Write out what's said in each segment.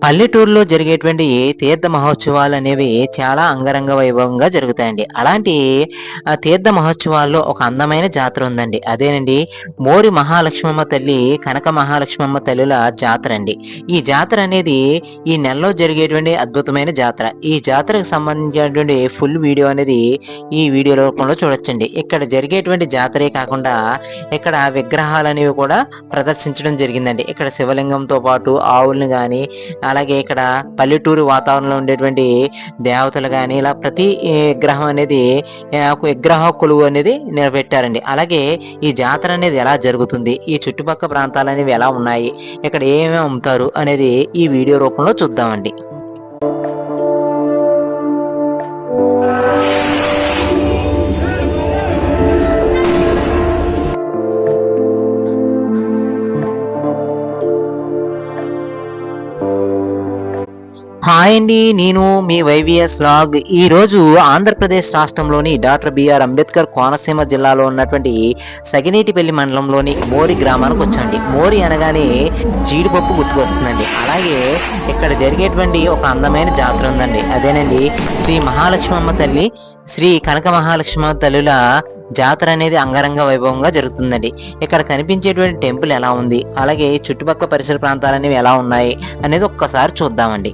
పల్లెటూరులో జరిగేటువంటి తీర్థ మహోత్సవాలు అనేవి చాలా అంగరంగ వైభవంగా జరుగుతాయండి. అలాంటి తీర్థ మహోత్సవాల్లో ఒక అందమైన జాతర ఉందండి. అదేనండి మోరి మహాలక్ష్మమ్మ తల్లి, కనక మహాలక్ష్మమ్మ తల్లుల జాతర అండి. ఈ జాతర అనేది ఈ నెలలో జరిగేటువంటి అద్భుతమైన జాతర. ఈ జాతరకు సంబంధించినటువంటి ఫుల్ వీడియో అనేది ఈ వీడియో రూపంలో చూడొచ్చండి. ఇక్కడ జరిగేటువంటి జాతరే కాకుండా ఇక్కడ విగ్రహాలు అనేవి కూడా ప్రదర్శించడం జరిగిందండి. ఇక్కడ శివలింగంతో పాటు ఆవుల్ని గాని, అలాగే ఇక్కడ పల్లెటూరు వాతావరణంలో ఉండేటువంటి దేవతలు గాని, ఇలా ప్రతి విగ్రహం అనేది ఒక విగ్రహ కొలువు అనేది నిలబెట్టారండి. అలాగే ఈ జాతర అనేది ఎలా జరుగుతుంది, ఈ చుట్టుపక్కల ప్రాంతాలు అనేవి ఎలా ఉన్నాయి, ఇక్కడ ఏమేమి అమ్ముతారు అనేది ఈ వీడియో రూపంలో చూద్దామండి. హాయ్ అండి, నేను మీ వైవిఎస్ లాగ్. ఈ రోజు ఆంధ్రప్రదేశ్ రాష్ట్రంలోని డాక్టర్ బిఆర్ అంబేద్కర్ కోనసీమ జిల్లాలో ఉన్నటువంటి సగినేటిపల్లి మండలంలోని మోరి గ్రామానికి వచ్చండి. మోరి అనగానే జీడిపప్పు గుర్తుకొస్తుందండి. అలాగే ఇక్కడ జరిగేటువంటి ఒక అందమైన జాతర ఉందండి. అదేనండి శ్రీ మహాలక్ష్మమ్మ తల్లి, శ్రీ కనక మహాలక్ష్మమ్మ తల్లుల జాతర అనేది అంగరంగ వైభవంగా జరుగుతుందండి. ఇక్కడ కనిపించేటువంటి టెంపుల్ ఎలా ఉంది, అలాగే చుట్టుపక్కల పరిసర ప్రాంతాలు అనేవి ఎలా ఉన్నాయి అనేది ఒక్కసారి చూద్దామండి.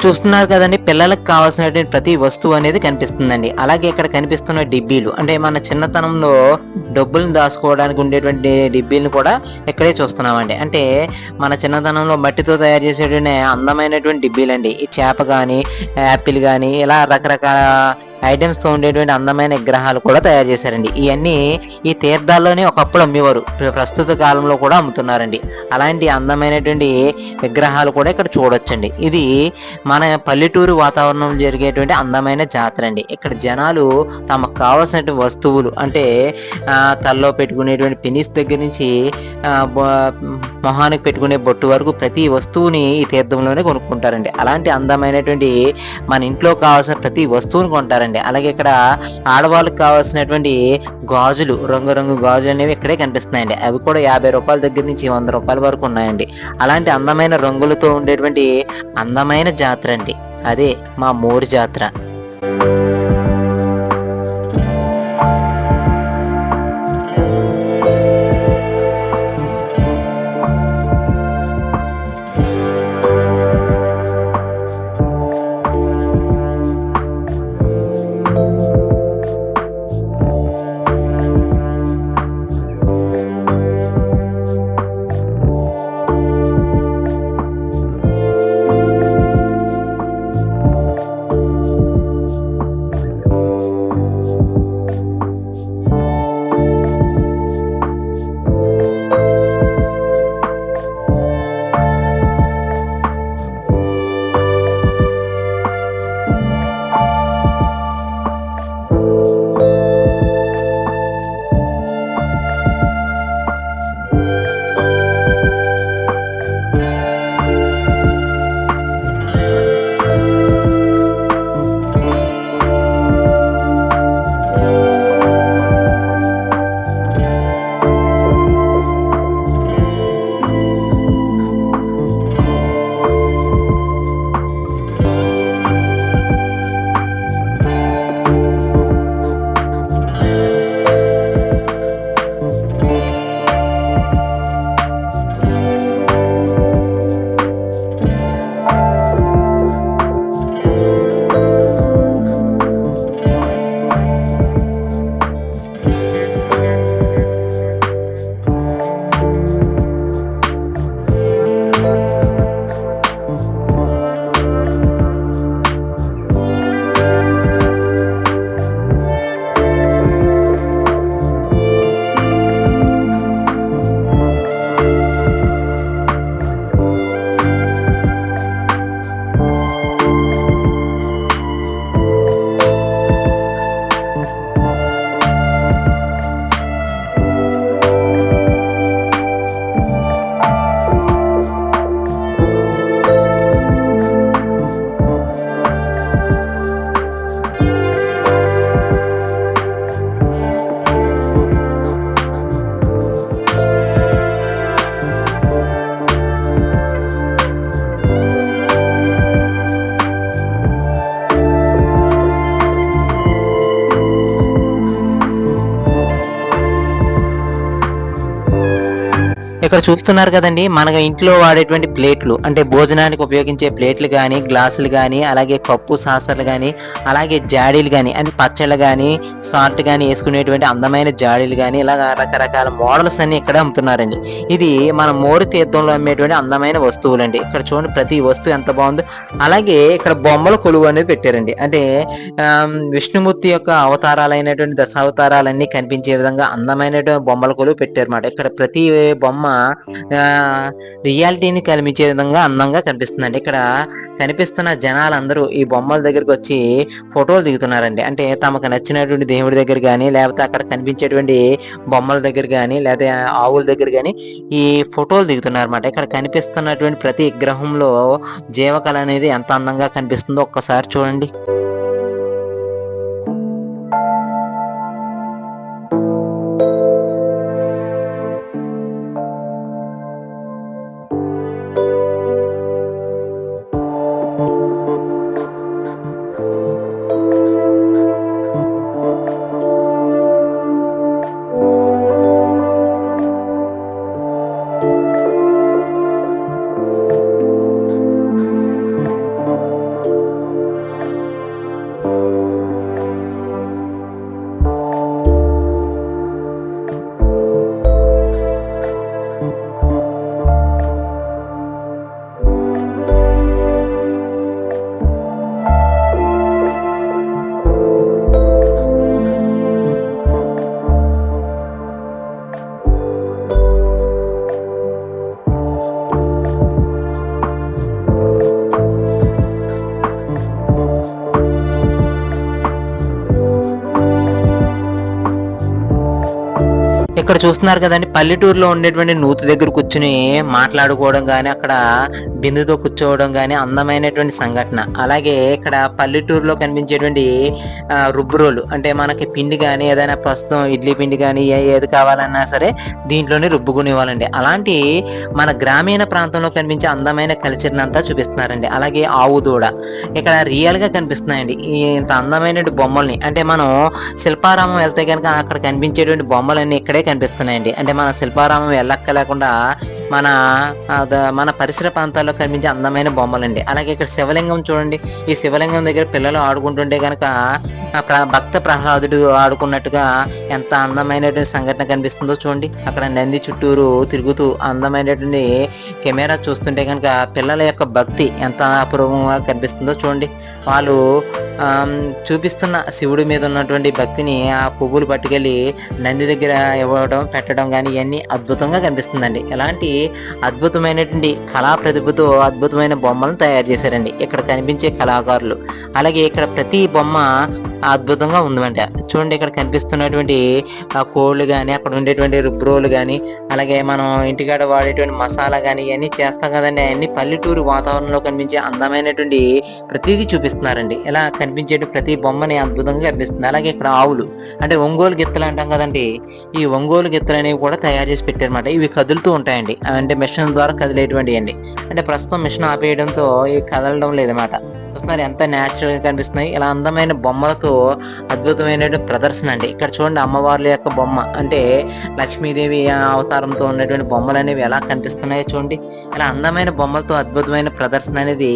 చూస్తున్నారు కదండి, పిల్లలకు కావాల్సినటువంటి ప్రతి వస్తువు అనేది కనిపిస్తుందండి. అలాగే ఇక్కడ కనిపిస్తున్న డిబ్బీలు అంటే మన చిన్నతనంలో డబ్బులను దాచుకోవడానికి ఉండేటువంటి డిబ్బీలను కూడా ఇక్కడే చూస్తున్నామండి. అంటే మన చిన్నతనంలో మట్టితో తయారు చేసేటువంటి అందమైనటువంటి డిబ్బీలండి. ఈ చేప కానీ, యాపిల్ కానీ, ఇలా రకరకాల ఐటమ్స్ తో ఉండేటువంటి అందమైన విగ్రహాలు కూడా తయారు చేశారండి. ఇవన్నీ ఈ తీర్థాల్లోనే ఒకప్పుడు అమ్మేవారు, ప్రస్తుత కాలంలో కూడా అమ్ముతున్నారండి. అలాంటి అందమైనటువంటి విగ్రహాలు కూడా ఇక్కడ చూడొచ్చండి. ఇది మన పల్లెటూరు వాతావరణంలో జరిగేటువంటి అందమైన జాతర అండి. ఇక్కడ జనాలు తమకు కావాల్సినటువంటి వస్తువులు అంటే తల్లో పెట్టుకునేటువంటి పెనిస్ దగ్గర నుంచి మొహానికి పెట్టుకునే బొట్టు వరకు ప్రతి వస్తువుని ఈ తీర్థంలోనే కొనుక్కుంటారండి. అలాంటి అందమైనటువంటి మన ఇంట్లో కావాల్సిన ప్రతి వస్తువుని కొంటారండి. అలాగే ఇక్కడ ఆడవాళ్ళకి కావాల్సినటువంటి గాజులు, రంగురంగు గాజులు అనేవి ఇక్కడే కనిపిస్తున్నాయండి. అవి కూడా 50 రూపాయల దగ్గర నుంచి 100 రూపాయల వరకు ఉన్నాయండి. అలాంటి అందమైన రంగులతో ఉండేటువంటి అందమైన జాతర అండి అదే మా మోరి జాతర. ఇక్కడ చూస్తున్నారు కదండీ! మన ఇంట్లో వాడేటువంటి ప్లేట్లు అంటే భోజనానికి ఉపయోగించే ప్లేట్లు గానీ, గ్లాసులు గానీ, అలాగే కప్పు సాసర్లు గానీ, అలాగే జాడీలు గానీ, అంటే పచ్చళ్ళు గానీ, సాల్ట్ గానీ యేసుకునేటువంటి అందమైన జాడీలు గానీ, ఇలాగ రకరకాల మోడల్స్ అన్నీ ఇక్కడే అమ్ముతున్నారండి. ఇది మన మోరు తీర్థంలో అమ్మేటువంటి అందమైన వస్తువులండి. ఇక్కడ చూడండి ప్రతి వస్తువు ఎంత బావుందో. అలాగే ఇక్కడ బొమ్మల కొలువు అనేది పెట్టారండి. అంటే విష్ణుమూర్తి యొక్క అవతారాలైనటువంటి దశావతారాలన్నీ కనిపించే విధంగా అందమైనటువంటి బొమ్మల కొలువు పెట్టారన్నమాట. ఇక్కడ ప్రతి బొమ్మ రియాలిటీని కల్పించే విధంగా అందంగా కనిపిస్తుందండి. ఇక్కడ కనిపిస్తున్న జనాలందరూ ఈ బొమ్మల దగ్గరకొచ్చి ఫోటోలు దిగుతున్నారండి. అంటే తమకు నచ్చినటువంటి దేవుడి దగ్గర గానీ, లేపోతే అక్కడ కనిపించేటువంటి బొమ్మల దగ్గర గానీ, లేతే ఆవుల దగ్గర గానీ ఈ ఫోటోలు దిగుతున్నారన్నమాట. ఇక్కడ కనిపిస్తున్నటువంటి ప్రతి విగ్రహంలో జీవకళ అనేది ఎంత అందంగా కనిపిస్తుందో ఒక్కసారి చూడండి. ఇక్కడ చూస్తున్నారు కదండి పల్లెటూరులో ఉండేటువంటి నూతి దగ్గర కూర్చుని మాట్లాడుకోవడం గాని, అక్కడ బిందుతో కూర్చోవడం గాని అందమైనటువంటి సంఘటన. అలాగే ఇక్కడ పల్లెటూరులో కనిపించేటువంటి రుబ్బురోలు అంటే మనకి పిండి గాని ఏదైనా ప్రస్తుతం ఇడ్లీ పిండి గాని ఏది కావాలన్నా సరే దీంట్లోనే రుబ్బుకునేవాళ్ళండి. అలాంటి మన గ్రామీణ ప్రాంతంలో కనిపించే అందమైన కల్చర్ని అంతా చూపిస్తున్నారండి. అలాగే ఆవు దూడ ఇక్కడ రియల్ గా కనిపిస్తున్నాయండి. ఇంత అందమైనటువంటి బొమ్మల్ని అంటే మనం శిల్పారామం వెళ్తే కనుక అక్కడ కనిపించేటువంటి బొమ్మలన్నీ ఇక్కడే కనిపిస్తున్నాయండి. అంటే మన శిల్పారామం వెళ్ళక్కలేకుండా మన పరిసర ప్రాంతాల్లో కనిపించే అందమైన బొమ్మలండి. అలాగే ఇక్కడ శివలింగం చూడండి. ఈ శివలింగం దగ్గర పిల్లలు ఆడుకుంటుంటే కనుక భక్త ప్రహ్లాదుడు ఆడుకున్నట్టుగా ఎంత అందమైనటువంటి సంఘటన కనిపిస్తుందో చూడండి. అక్కడ నంది చుట్టూరు తిరుగుతూ అందమైనటువంటి కెమెరా చూస్తుంటే కనుక పిల్లల యొక్క భక్తి ఎంత అపూర్వంగా కనిపిస్తుందో చూడండి. వాళ్ళు చూపిస్తున్న శివుడి మీద ఉన్నటువంటి భక్తిని ఆ పువ్వులు పట్టుకెళ్ళి నంది దగ్గర ఇవ్వడం పెట్టడం కానీ ఇవన్నీ అద్భుతంగా కనిపిస్తుందండి. ఎలాంటి అద్భుతమైనటువంటి కళా ప్రతిభతో అద్భుతమైన బొమ్మలను తయారు చేశారండి ఇక్కడ కనిపించే కళాకారులు. అలాగే ఇక్కడ ప్రతి బొమ్మ అద్భుతంగా ఉందంట. చూడండి ఇక్కడ కనిపిస్తున్నటువంటి కోళ్ళు కానీ, అక్కడ ఉండేటువంటి రుబ్రోలు కానీ, అలాగే మనం ఇంటికాడ వాడేటువంటి మసాలా కానీ ఇవన్నీ చేస్తాం కదండి. అవన్నీ పల్లెటూరు వాతావరణంలో కనిపించే అందమైనటువంటి ప్రతిదీ చూపిస్తున్నారండి. ఇలా కనిపించే ప్రతి బొమ్మని అద్భుతంగా కనిపిస్తుంది. అలాగే ఇక్కడ ఆవులు అంటే ఒంగోలు గిత్తలు అంటాం కదండి. ఈ ఒంగోలు గిత్తలు అనేవి కూడా తయారు చేసి పెట్టారన్నమాట. ఇవి కదులుతూ ఉంటాయండి. అంటే మిషన్ ద్వారా కదిలేటువంటి అండి. అంటే ప్రస్తుతం మిషన్ ఆపేయడంతో ఇవి కదలడం లేదన్నమాట. చూస్తున్నారు ఎంత న్యాచురల్ గా కనిపిస్తున్నాయి. ఇలా అందమైన బొమ్మలతో అద్భుతమైన ప్రదర్శన అండి. ఇక్కడ చూడండి అమ్మవార్ల యొక్క బొమ్మ అంటే లక్ష్మీదేవి అవతారంతో ఉన్నటువంటి బొమ్మలు అనేవి ఎలా కనిపిస్తున్నాయో చూడండి. ఇలా అందమైన బొమ్మలతో అద్భుతమైన ప్రదర్శన అనేది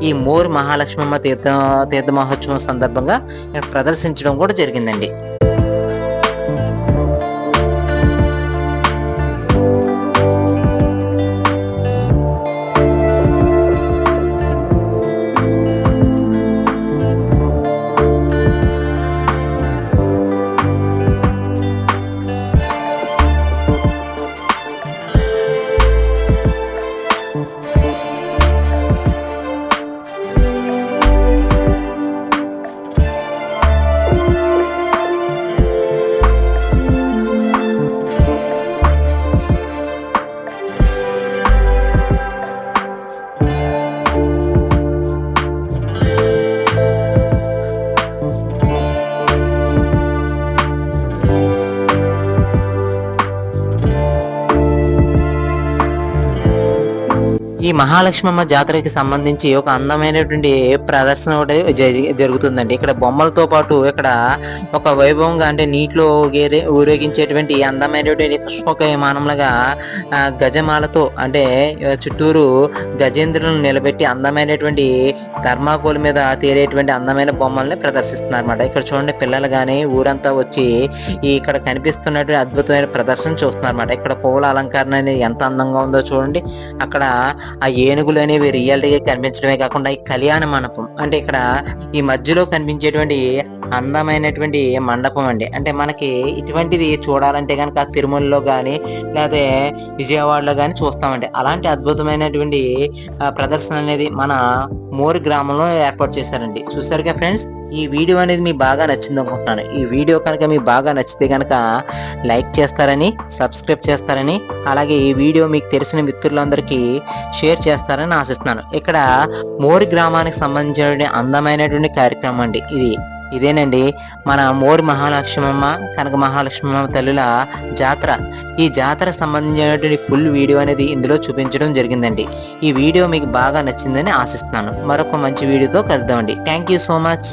ఈ మోర్ మహాలక్ష్మమ్మ తీర్థ మహోత్సవం సందర్భంగా ప్రదర్శించడం కూడా జరిగిందండి. ఈ మహాలక్ష్మమ్మ జాతరకి సంబంధించి ఒక అందమైనటువంటి ప్రదర్శన ఒకటి జరుగుతుందండి. ఇక్కడ బొమ్మలతో పాటు ఇక్కడ ఒక వైభవంగా అంటే నీటిలో ఊరేగించేటువంటి అందమైనటువంటి పుష్పక విమానంలాగా గజమాలతో అంటే చుట్టూరు గజేంద్రులను నిలబెట్టి అందమైనటువంటి థర్మాకోల్ మీద తేలేటువంటి అందమైన బొమ్మల్ని ప్రదర్శిస్తున్నారు అన్నమాట. ఇక్కడ చూడండి పిల్లలు కానీ ఊరంతా వచ్చి ఇక్కడ కనిపిస్తున్నటువంటి అద్భుతమైన ప్రదర్శన చూస్తున్నారు అన్నమాట. ఇక్కడ పువ్వుల అలంకరణ అనేది ఎంత అందంగా ఉందో చూడండి. అక్కడ ఆ ఏనుగులు అనేవి రియల్గా కనిపించడమే కాకుండా ఈ కళ్యాణ మండపం అంటే ఇక్కడ ఈ మధ్యలో కనిపించేటువంటి అందమైనటువంటి మండపం అండి. అంటే మనకి ఇటువంటిది చూడాలంటే కనుక తిరుమలలో కానీ లేకపోతే విజయవాడలో కానీ చూస్తామండి. అలాంటి అద్భుతమైనటువంటి ప్రదర్శన అనేది మన మోరి గ్రామంలో ఏర్పాటు చేశారండి. చూసారుగా ఫ్రెండ్స్, ఈ వీడియో అనేది మీకు బాగా నచ్చింది అనుకుంటున్నాను. ఈ వీడియో కనుక మీకు బాగా నచ్చితే కనుక లైక్ చేస్తారని, సబ్స్క్రైబ్ చేస్తారని, అలాగే ఈ వీడియో మీకు తెలిసిన మిత్రులందరికీ షేర్ చేస్తారని ఆశిస్తున్నాను. ఇక్కడ మోరి గ్రామానికి సంబంధించినటువంటి అందమైనటువంటి కార్యక్రమం అండి ఇదేనండి మన మోరి మహాలక్ష్మమ్మ కనక మహాలక్ష్మమ్మ తల్లుల జాతర. ఈ జాతర సంబంధించినటువంటి ఫుల్ వీడియో అనేది ఇందులో చూపించడం జరిగిందండి. ఈ వీడియో మీకు బాగా నచ్చిందని ఆశిస్తున్నాను. మరొక మంచి వీడియోతో కలుద్దామండి. Thank you so much.